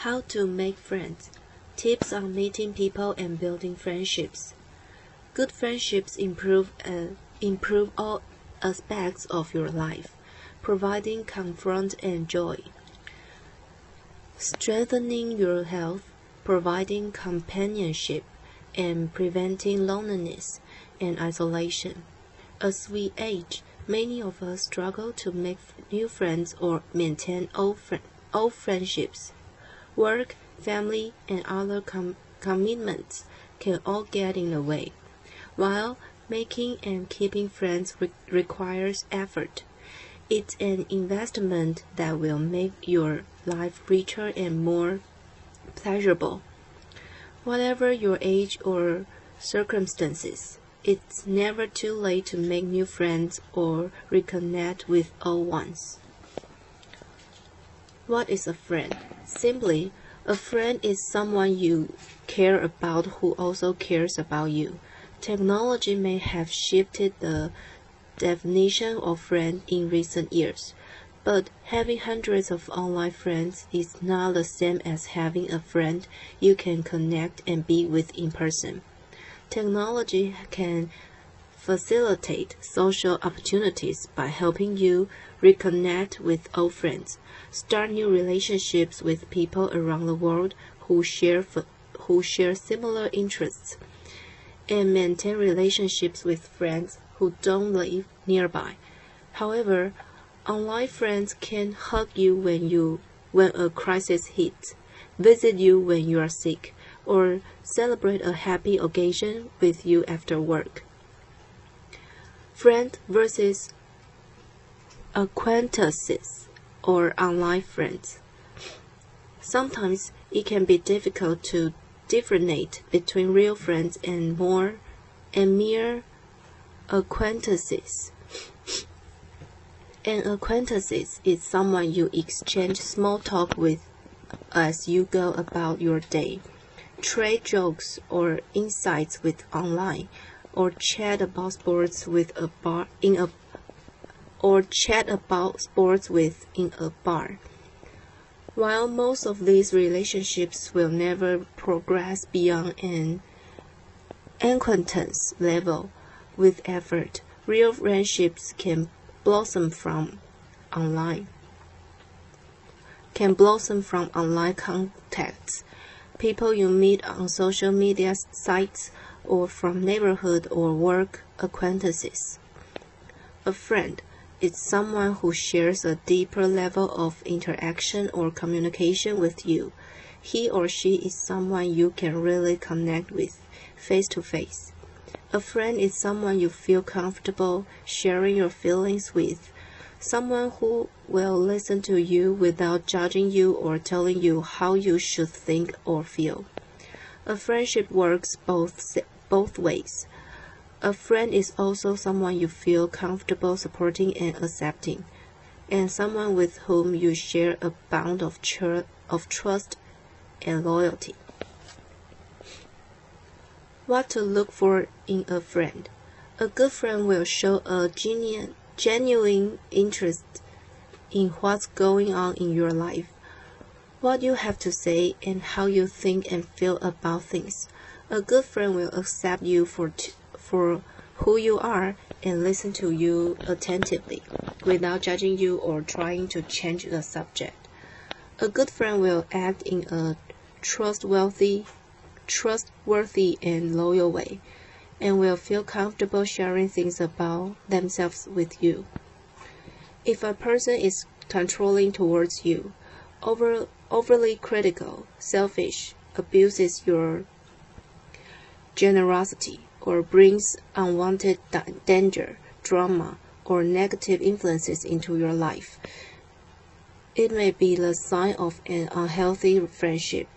How to make friends. Tips on meeting people and building friendships. Good friendships improve all aspects of your life, providing comfort and joy, strengthening your health, providing companionship, and preventing loneliness and isolation. As we age, many of us struggle to make new friends or maintain old friendships. Work, family, and other commitments can all get in the way, while making and keeping friends requires effort. It's an investment that will make your life richer and more pleasurable. Whatever your age or circumstances, it's never too late to make new friends or reconnect with old ones. What is a friend? Simply, a friend is someone you care about who also cares about you. Technology may have shifted the definition of friend in recent years, but having hundreds of online friends is not the same as having a friend you can connect and be with in person. Technology can facilitate social opportunities by helping you reconnect with old friends, start new relationships with people around the world who share similar interests, and maintain relationships with friends who don't live nearby. However, online friends can hug you when a crisis hits, visit you when you are sick, or celebrate a happy occasion with you after work. Friend versus acquaintances or online friends. Sometimes it can be difficult to differentiate between real friends and mere acquaintances. An acquaintance is someone you exchange small talk with as you go about your day, trade jokes or insights with online, or chat about sports with in a bar. While most of these relationships will never progress beyond an acquaintance level, with effort, real friendships can blossom from online contacts, people you meet on social media sites, or from neighborhood or work acquaintances. A friend is someone who shares a deeper level of interaction or communication with you. He or she is someone you can really connect with face to face. A friend is someone you feel comfortable sharing your feelings with, someone who will listen to you without judging you or telling you how you should think or feel. A friendship works both ways. A friend is also someone you feel comfortable supporting and accepting, and someone with whom you share a bond of trust and loyalty. What to look for in a friend. A good friend will show a genuine interest in what's going on in your life, what you have to say, and how you think and feel about things. A good friend will accept you for who you are and listen to you attentively, without judging you or trying to change the subject. A good friend will act in a trustworthy and loyal way, and will feel comfortable sharing things about themselves with you. If a person is controlling towards you, overly critical, selfish, abuses your generosity, or brings unwanted danger, drama, or negative influences into your life, it may be the sign of an unhealthy friendship.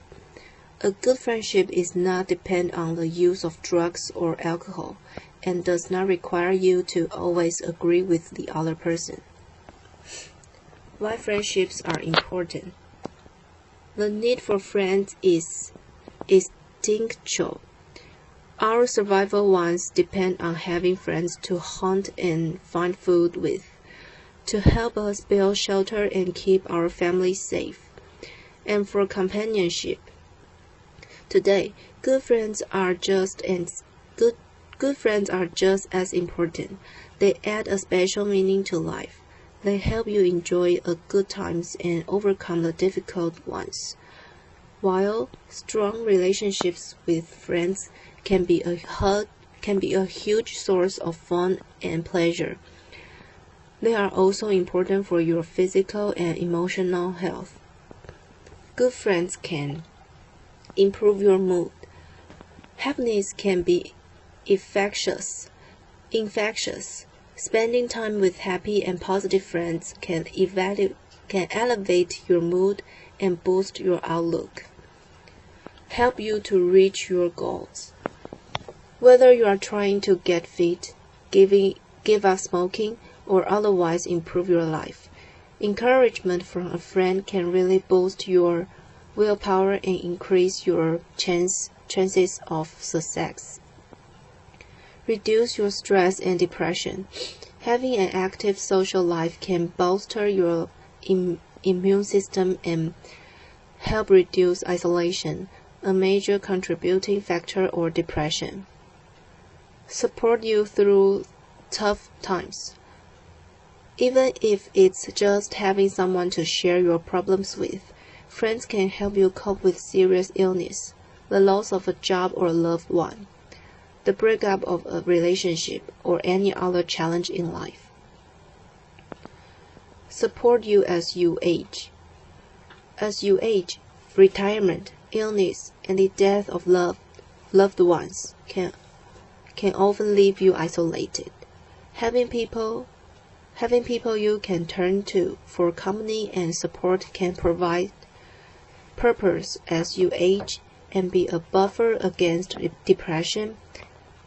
A good friendship is not dependent on the use of drugs or alcohol, and does not require you to always agree with the other person. Why friendships are important. The need for friends is instinctual. Our survival wants depend on having friends to hunt and find food with, to help us build shelter and keep our families safe. and for companionship. Today, good friends are just as important. They add a special meaning to life. They help you enjoy good times and overcome the difficult ones. While strong relationships with friends can be a huge source of fun and pleasure, they are also important for your physical and emotional health. Good friends can improve your mood. Happiness can be infectious. Spending time with happy and positive friends can elevate your mood and boost your outlook, help you to reach your goals. Whether you are trying to get fit, give up smoking, or otherwise improve your life, encouragement from a friend can really boost your willpower and increase your chances of success. Reduce your stress and depression. Having an active social life can bolster your immune system and help reduce isolation, a major contributing factor or depression. Support you through tough times. Even if it's just having someone to share your problems with, friends can help you cope with serious illness, the loss of a job or a loved one, the breakup of a relationship, or any other challenge in life. Support you as you age. As you age, retirement, illness, and the death of loved ones can often leave you isolated. Having people you can turn to for company and support can provide purpose as you age and be a buffer against depression,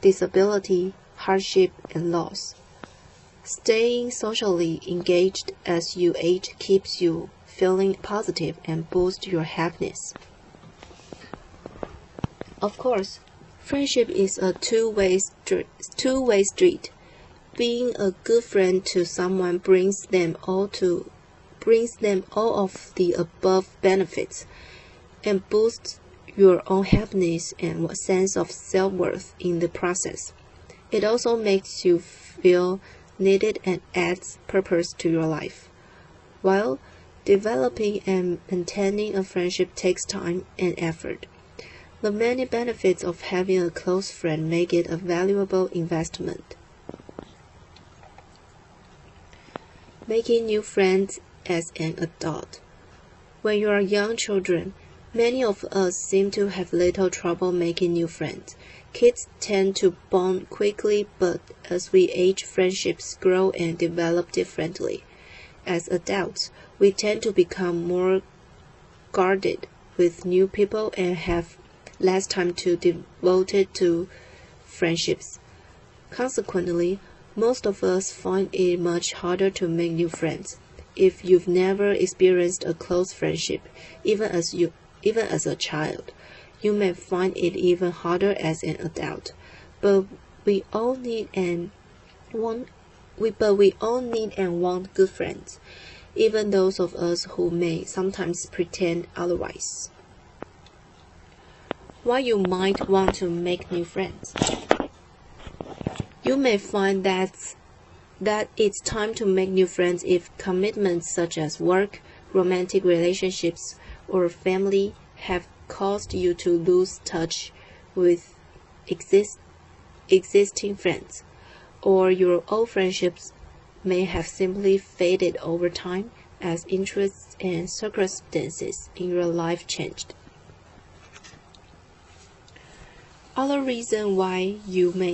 disability, hardship, and loss. Staying socially engaged as you age keeps you feeling positive and boosts your happiness. Of course, friendship is a two-way street. Being a good friend to someone brings them all of the above benefits and boosts your own happiness and sense of self-worth in the process. It also makes you feel needed and adds purpose to your life. While developing and maintaining a friendship takes time and effort, the many benefits of having a close friend make it a valuable investment. Making new friends as an adult. When you are young children, many of us seem to have little trouble making new friends. Kids tend to bond quickly, but as we age, friendships grow and develop differently. As adults, we tend to become more guarded with new people and have less time to devote to friendships. Consequently, most of us find it much harder to make new friends. If you've never experienced a close friendship, even as a child, you may find it even harder as an adult. But we all need and want good friends, even those of us who may sometimes pretend otherwise. Why you might want to make new friends? You may find that it's time to make new friends if commitments such as work, romantic relationships, or family have caused you to lose touch with existing friends, or your old friendships may have simply faded over time as interests and circumstances in your life changed. Other reasons why you may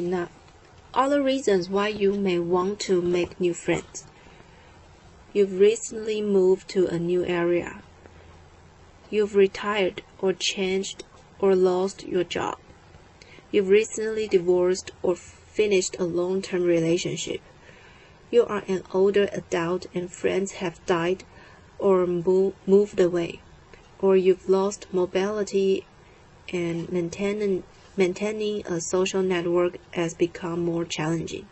want to make new friends. You've recently moved to a new area. You've retired or changed or lost your job. You've recently divorced or finished a long-term relationship. You are an older adult and friends have died or moved away. Or you've lost mobility and maintaining a social network has become more challenging.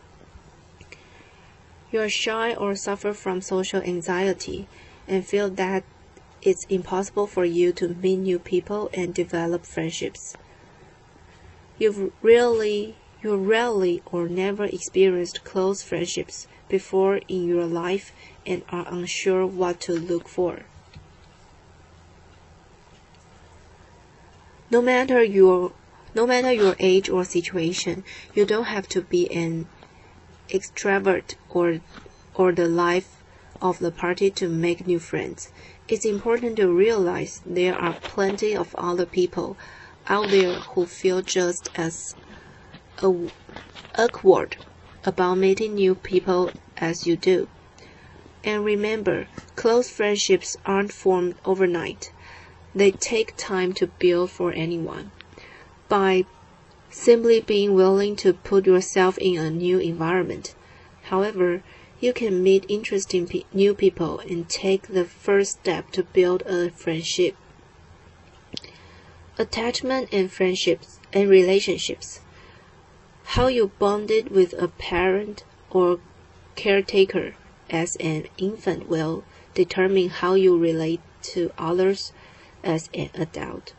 You are shy or suffer from social anxiety and feel that it's impossible for you to meet new people and develop friendships. You rarely or never experienced close friendships before in your life and are unsure what to look for. No matter your age or situation, you don't have to be an extrovert or the life of the party to make new friends. It's important to realize there are plenty of other people out there who feel just as awkward about meeting new people as you do. And remember, close friendships aren't formed overnight. They take time to build for anyone. By simply being willing to put yourself in a new environment. However, you can meet interesting new people and take the first step to build a friendship. Attachment and friendships and relationships. How you bonded with a parent or caretaker as an infant will determine how you relate to others as an adult.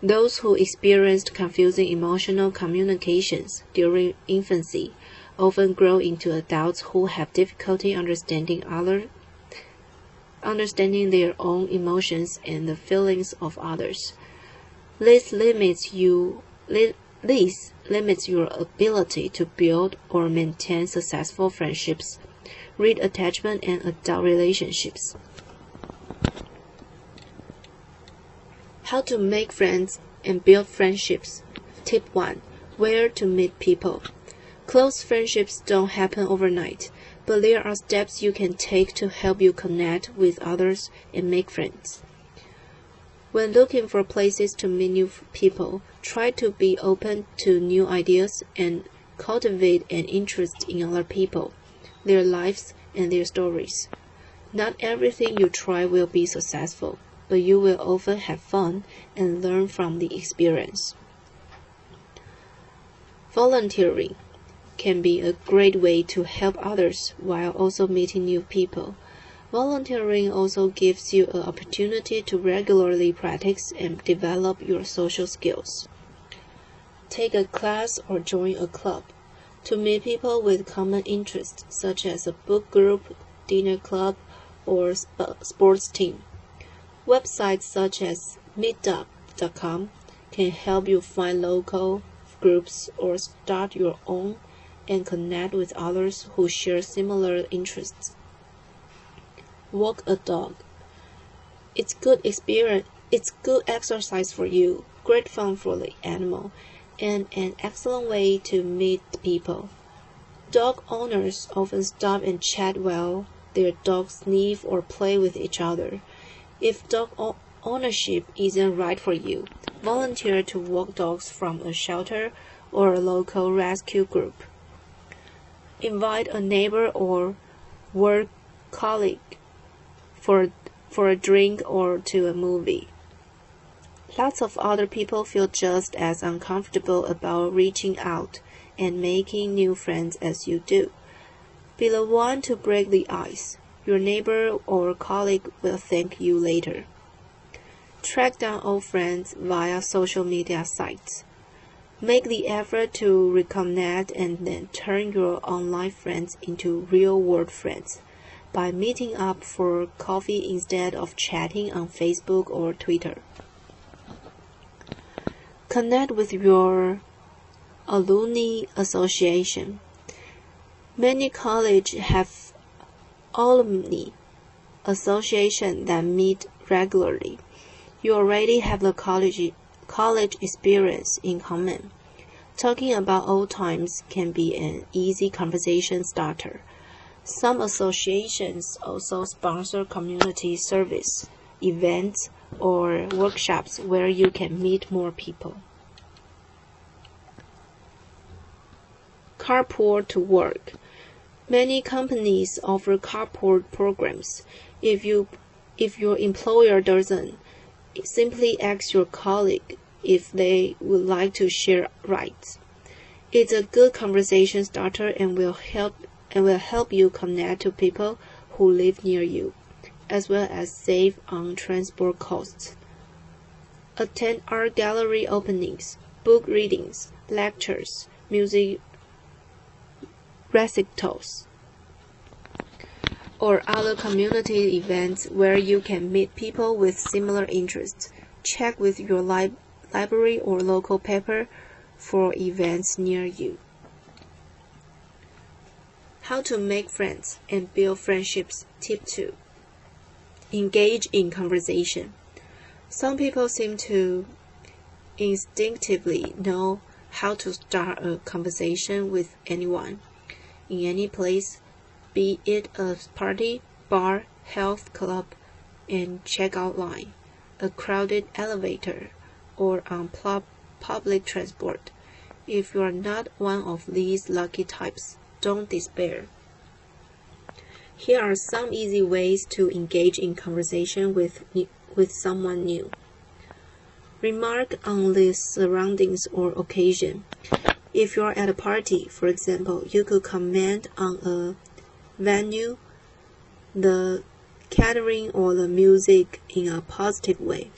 Those who experienced confusing emotional communications during infancy often grow into adults who have difficulty understanding their own emotions and the feelings of others. This limits your ability to build or maintain successful friendships. Read Attachment and Adult Relationships. How to make friends and build friendships. Tip 1. Where to meet people. Close friendships don't happen overnight, but there are steps you can take to help you connect with others and make friends. When looking for places to meet new people, try to be open to new ideas and cultivate an interest in other people, their lives, and their stories. Not everything you try will be successful, but you will often have fun and learn from the experience. Volunteering can be a great way to help others while also meeting new people. Volunteering also gives you an opportunity to regularly practice and develop your social skills. Take a class or join a club to meet people with common interests, such as a book group, dinner club, or sports team. Websites such as meetup.com can help you find local groups or start your own and connect with others who share similar interests. Walk a dog. It's good exercise for you, great fun for the animal, and an excellent way to meet people. Dog owners often stop and chat while their dogs sniff or play with each other. If dog ownership isn't right for you, volunteer to walk dogs from a shelter or a local rescue group. Invite a neighbor or work colleague for a drink or to a movie. Lots of other people feel just as uncomfortable about reaching out and making new friends as you do. Be the one to break the ice. Your neighbor or colleague will thank you later. Track down old friends via social media sites. Make the effort to reconnect and then turn your online friends into real-world friends by meeting up for coffee instead of chatting on Facebook or Twitter. Connect with your alumni association. Many colleges have alumni association that meet regularly. You already have the college experience in common. Talking about old times can be an easy conversation starter. Some associations also sponsor community service, events, or workshops where you can meet more people. Carpool to work. Many companies offer carpool programs. If your employer doesn't, simply ask your colleague if they would like to share rides. It's a good conversation starter and will help you connect to people who live near you. as well as save on transport costs. Attend art gallery openings, book readings, lectures, music recitals, or other community events where you can meet people with similar interests. Check with your library or local paper for events near you. How to make friends and build friendships. Tip 2. Engage in conversation. Some people seem to instinctively know how to start a conversation with anyone, in any place, be it a party, bar, health club, and checkout line, a crowded elevator, or on public transport. If you are not one of these lucky types, don't despair. Here are some easy ways to engage in conversation with someone new. Remark on the surroundings or occasion. If you are at a party, for example, you could comment on a venue, the catering, or the music in a positive way.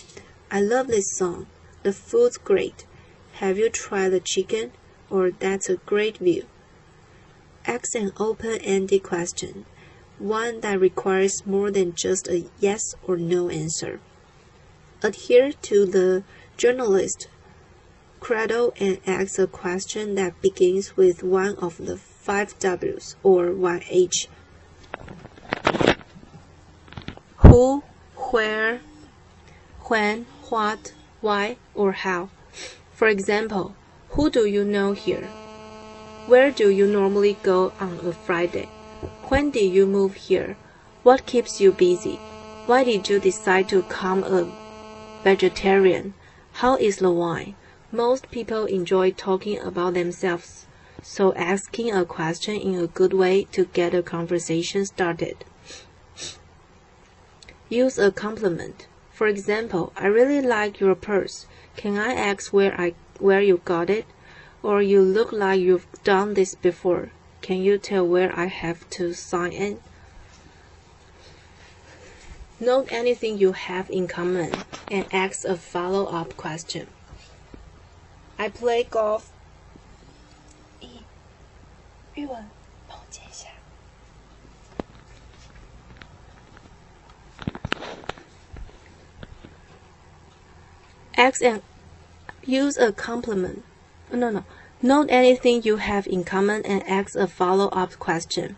I love this song. The food's great. Have you tried the chicken? Or that's a great view. Ask an open-ended question, one that requires more than just a yes or no answer. Adhere to the journalist credo and ask a question that begins with one of the 5 W's or 1H. Who, where, when, what, why, or how. For example, who do you know here? Where do you normally go on a Friday? When did you move here? What keeps you busy? Why did you decide to become a vegetarian? How is the wine? Most people enjoy talking about themselves, so asking a question in a good way to get a conversation started. Use a compliment. For example, I really like your purse. Can I ask where you got it? Or you look like you've done this before. Can you tell where I have to sign in? Note anything you have in common and ask a follow-up question. I play golf. 日文帮我接一下。 Use a compliment. Note anything you have in common and ask a follow-up question.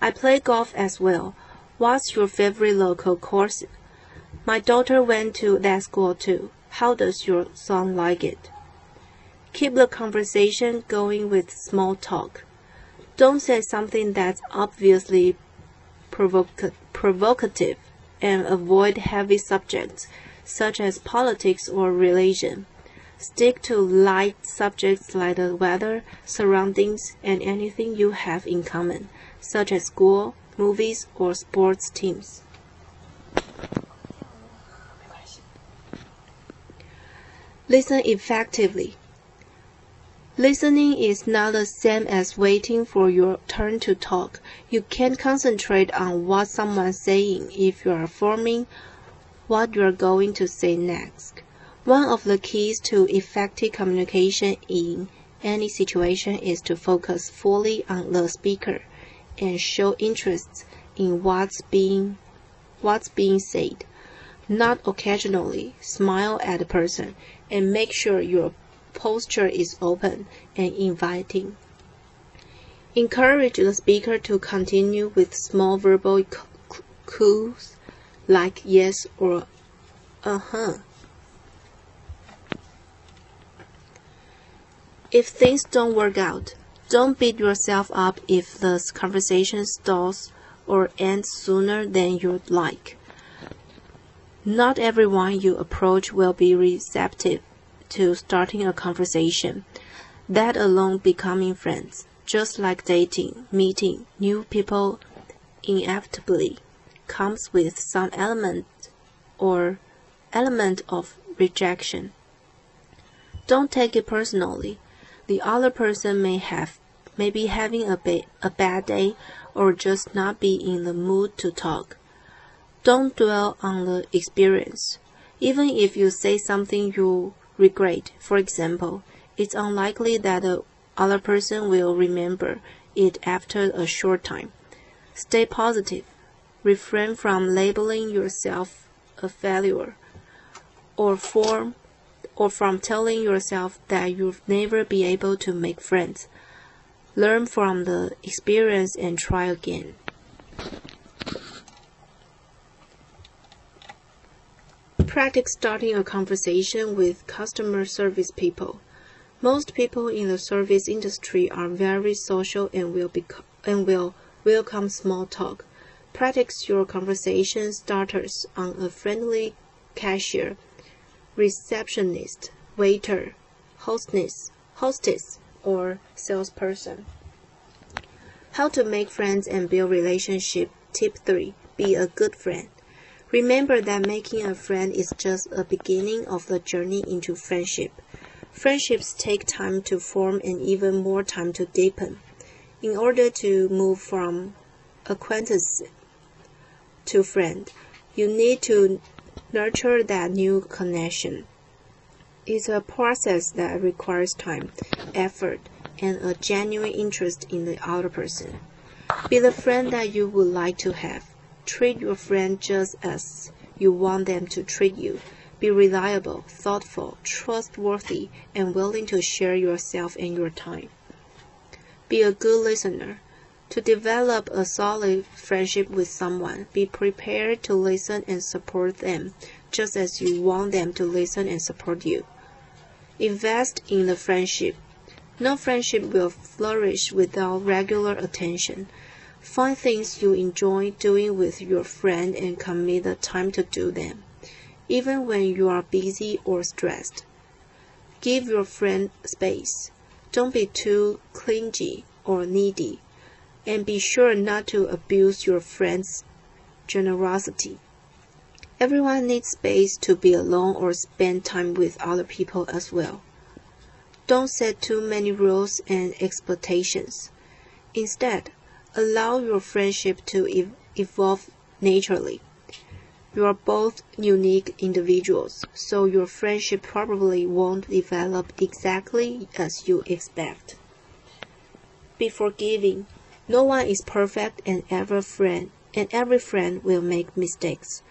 I play golf as well. What's your favorite local course? My daughter went to that school too. How does your son like it? Keep the conversation going with small talk. Don't say something that's obviously provocative, and avoid heavy subjects such as politics or religion. Stick to light subjects like the weather, surroundings, and anything you have in common, such as school, movies, or sports teams. Listen effectively. Listening is not the same as waiting for your turn to talk. You can't concentrate on what someone's saying if you are forming what you are going to say next. One of the keys to effective communication in any situation is to focus fully on the speaker and show interest in what's being said. Not occasionally smile at the person and make sure your posture is open and inviting. Encourage the speaker to continue with small verbal cues like yes or uh-huh. If things don't work out, don't beat yourself up if the conversation stalls or ends sooner than you'd like. Not everyone you approach will be receptive to starting a conversation, let alone becoming friends. Just like dating, meeting new people inevitably comes with some element of rejection. Don't take it personally. The other person may be having a bad day or just not be in the mood to talk. Don't dwell on the experience. Even if you say something you regret, for example, it's unlikely that the other person will remember it after a short time. Stay positive. Refrain from labeling yourself a failure or from telling yourself that you'll never be able to make friends. Learn from the experience and try again. Practice starting a conversation with customer service people. Most people in the service industry are very social and will welcome small talk. Practice your conversation starters on a friendly cashier, receptionist, waiter, hostess, or salesperson. How to make friends and build relationship. Tip 3. Be a good friend. Remember that making a friend is just a beginning of the journey into friendship. Friendships take time to form and even more time to deepen. In order to move from acquaintance to friend, you need to nurture that new connection. It's a process that requires time, effort, and a genuine interest in the other person. Be the friend that you would like to have. Treat your friend just as you want them to treat you. Be reliable, thoughtful, trustworthy, and willing to share yourself and your time. Be a good listener. To develop a solid friendship with someone, be prepared to listen and support them, just as you want them to listen and support you. Invest in the friendship. No friendship will flourish without regular attention. Find things you enjoy doing with your friend and commit the time to do them, even when you are busy or stressed. Give your friend space. Don't be too clingy or needy, and be sure not to abuse your friend's generosity. Everyone needs space to be alone or spend time with other people as well. Don't set too many rules and expectations. Instead, allow your friendship to evolve naturally. You are both unique individuals, so your friendship probably won't develop exactly as you expect. Be forgiving. No one is perfect, and every friend will make mistakes.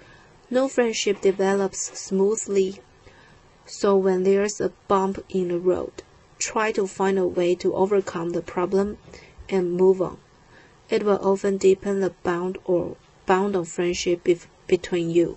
No friendship develops smoothly, so when there's a bump in the road, try to find a way to overcome the problem and move on. It will often deepen the bond of friendship between you.